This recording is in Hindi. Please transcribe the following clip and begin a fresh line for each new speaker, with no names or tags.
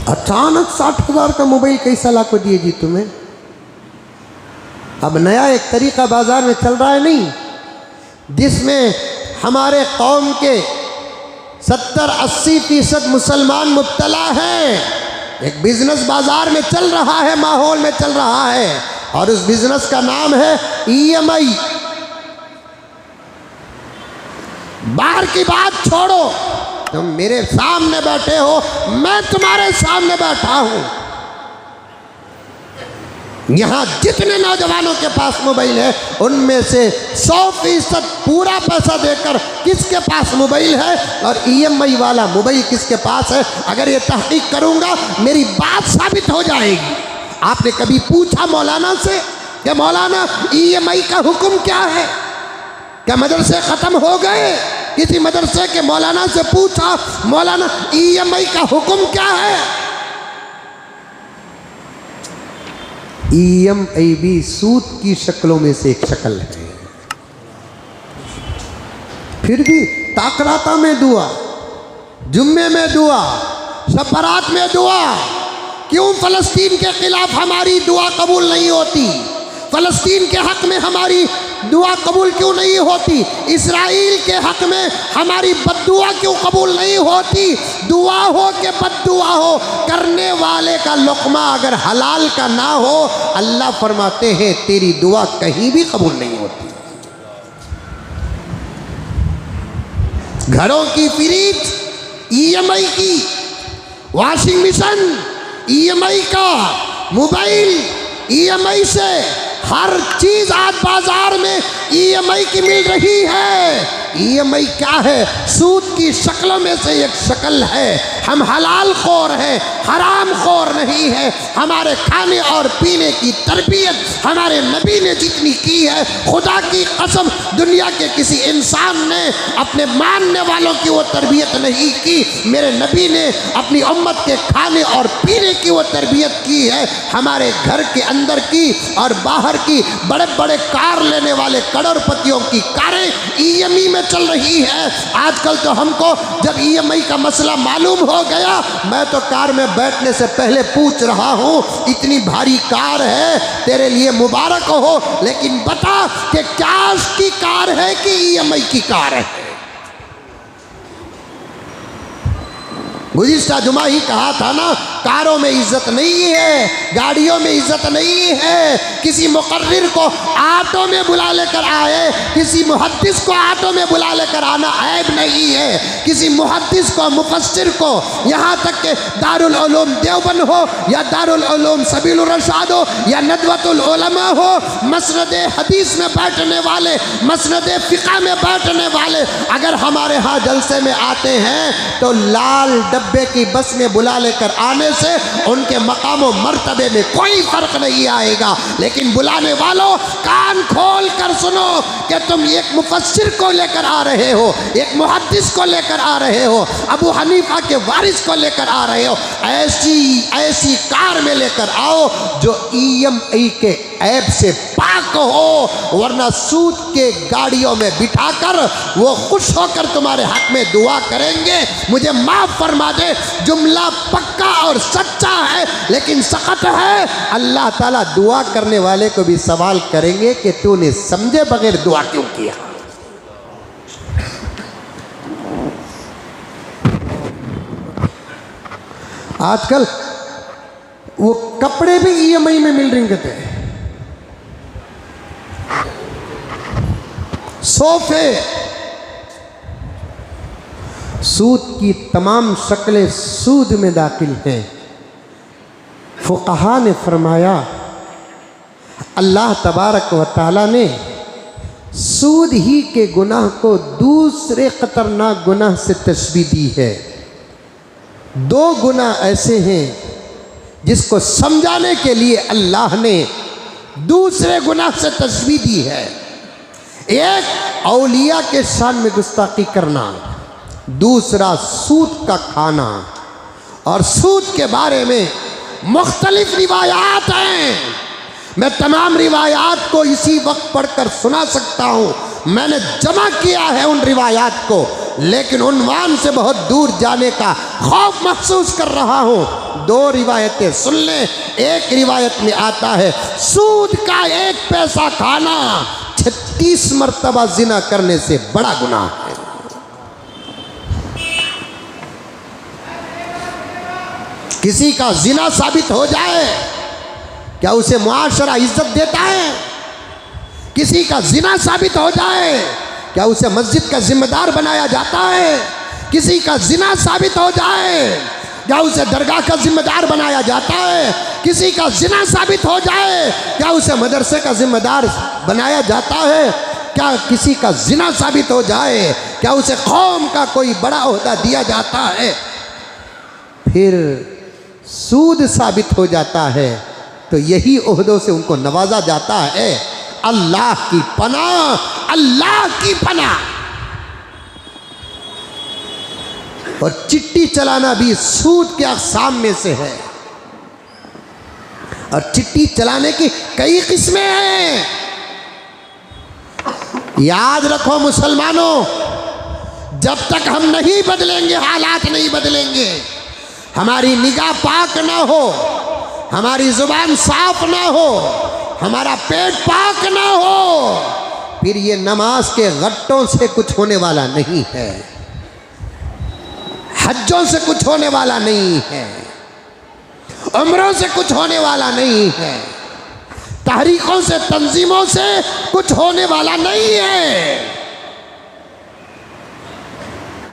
अचानक 60,000 का मोबाइल कैसा ला को दिए जी तुम्हें? अब नया एक तरीका बाजार में चल रहा है नहीं, जिसमें हमारे कौम के 70-80% मुसलमान मुब्तला हैं। एक बिजनेस बाजार में चल रहा है, माहौल में चल रहा है, और उस बिजनेस का नाम है EMI। बाहर की बात छोड़ो, तुम मेरे सामने बैठे हो, मैं तुम्हारे सामने बैठा हूं। यहां जितने नौजवानों के पास मोबाइल है, उनमें से 100% पूरा पैसा देकर किसके पास मोबाइल है और EMI वाला मोबाइल किसके पास है, अगर ये तहकीक करूंगा मेरी बात साबित हो जाएगी। आपने कभी पूछा मौलाना से कि मौलाना EMI का हुक्म क्या है? क्या मदरसे खत्म हो गए? किसी मदरसे के मौलाना से पूछा मौलाना EMI का हुक्म क्या है? EMI भी सूद की शक्लों में से एक शक्ल है। फिर भी ताकराता में दुआ, जुम्मे में दुआ, सफरात में दुआ, क्यों फलस्तीन के खिलाफ हमारी दुआ कबूल नहीं होती? फलस्तीन के हक में हमारी दुआ कबूल क्यों नहीं होती? इस्राइल के हक में हमारी बद्दुआ क्यों कबूल नहीं होती? दुआ हो कि बद्दुआ हो, करने वाले का लुक़मा अगर हलाल का ना हो, अल्लाह फरमाते हैं तेरी दुआ कहीं भी कबूल नहीं होती। घरों की फ्रिज EMI की, वॉशिंग मशीन EMI का, मोबाइल EMI से, हर चीज आज बाजार में EMI की मिल रही है। EMI क्या है? सूद की शक्लों में से एक शक्ल है। हम हलाल खोर हैं, हराम खोर नहीं है। हमारे खाने और पीने की तरबियत हमारे नबी ने जितनी की है, खुदा की कसम दुनिया के किसी इंसान ने अपने मानने वालों की वो तरबियत नहीं की। मेरे नबी ने अपनी उम्मत के खाने और पीने की वो तरबियत की है। हमारे घर के अंदर की और बाहर की बड़े बड़े कार लेने वाले करोड़पतियों की कारें EMI में चल रही है। आजकल तो हमको जब EMI का मसला मालूम हो गया, मैं तो कार में बैठने से पहले पूछ रहा हूँ, इतनी भारी कार है, तेरे लिए मुबारक हो, लेकिन बता कि कैश की कार है कि EMI की कार है? गुज़िश्ता जुमा ही कहा था ना, कारों में इज्जत नहीं है, गाड़ियों में इज्जत नहीं है। किसी मुकर्रिर को ऑटो में बुला लेकर आए, किसी मुहद्दिस को ऑटो में बुला लेकर आना ऐब नहीं है। किसी मुहद्दिस को, मुफस्सिर को, यहाँ तक के दारुल उलूम देवबंद हो या दारुल उलूम सबीलुर रशाद हो या नदवतुल उलमा हो, मसनद हदीस में बैठने वाले, मसनद फ़िक़ह में बैठने वाले अगर हमारे यहाँ जलसे में आते हैं तो लाल डब्बे की बस में बुला लेकर आने से उनके मकाम व मर्तबे में कोई फर्क नहीं आएगा। लेकिन बुलाने वालों, कान खोल कर सुनो कि तुम एक मुफस्सिर को लेकर आ रहे हो, एक मुहद्दिस को लेकर आ रहे हो, अबू हनीफा के वारिस को लेकर आ रहे हो, ऐसी कार में लेकर आओ जो EMI के ऐब से पाक हो, वरना सूद के गाड़ियों में बिठाकर वो खुश होकर तुम्हारे हक में दुआ करेंगे। मुझे माफ फरमा दे, जुमला पक्का और सच्चा है लेकिन सख्त है। अल्लाह ताला दुआ करने वाले को भी सवाल करेंगे कि तूने समझे बगैर दुआ क्यों किया। आजकल वो कपड़े भी EMI में मिल रहे कहते हैं, सोफे, सूद की तमाम शक्लें सूद में दाखिल हैं। फुक़हा ने फरमाया, अल्लाह तबारक व तआला ने सूद ही के गुनाह को दूसरे खतरनाक गुनाह से तशबीह दी है। दो गुनाह ऐसे हैं जिसको समझाने के लिए अल्लाह ने दूसरे गुनाह से तशबीह दी है। एक औलिया के शान में गुस्ताखी करना, दूसरा सूद का खाना। और सूद के बारे में मुख्तलिफ रिवायात हैं। मैं तमाम रिवायात को इसी वक्त पढ़कर सुना सकता हूँ। मैंने जमा किया है उन रिवायात को, लेकिन उन्वान से बहुत दूर जाने का खौफ महसूस कर रहा हूँ। दो रिवायतें सुन लें। एक रिवायत में आता है सूद का 1 पैसा खाना 36 मरतबा जिना करने से बड़ा गुनाह है। किसी का जिना साबित हो जाए, क्या उसे मुआशरा इज्जत देता है? किसी का जिना साबित हो जाए, क्या उसे मस्जिद का जिम्मेदार बनाया जाता है? किसी का जिना साबित हो जाए, क्या उसे दरगाह का जिम्मेदार बनाया जाता है? किसी का जिना साबित हो जाए, क्या उसे मदरसे का जिम्मेदार बनाया जाता है? क्या किसी का जिना साबित हो जाए, क्या उसे कौम का कोई बड़ा ओहदा दिया जाता है? फिर सूद साबित हो जाता है तो यही ओहदों से उनको नवाजा जाता है। अल्लाह की पनाह, अल्लाह की पनाह। और चिट्ठी चलाना भी सूद के अक़साम में से है। और चिट्ठी चलाने की कई किस्में हैं। याद रखो मुसलमानों, जब तक हम नहीं बदलेंगे हालात नहीं बदलेंगे। हमारी निगाह पाक ना हो, हमारी जुबान साफ ना हो, हमारा पेट पाक ना हो, फिर ये नमाज के गट्टों से कुछ होने वाला नहीं है, हज्जों से कुछ होने वाला नहीं है, उम्रों से कुछ होने वाला नहीं है, तहरीकों से तंजीमों से कुछ होने वाला नहीं है।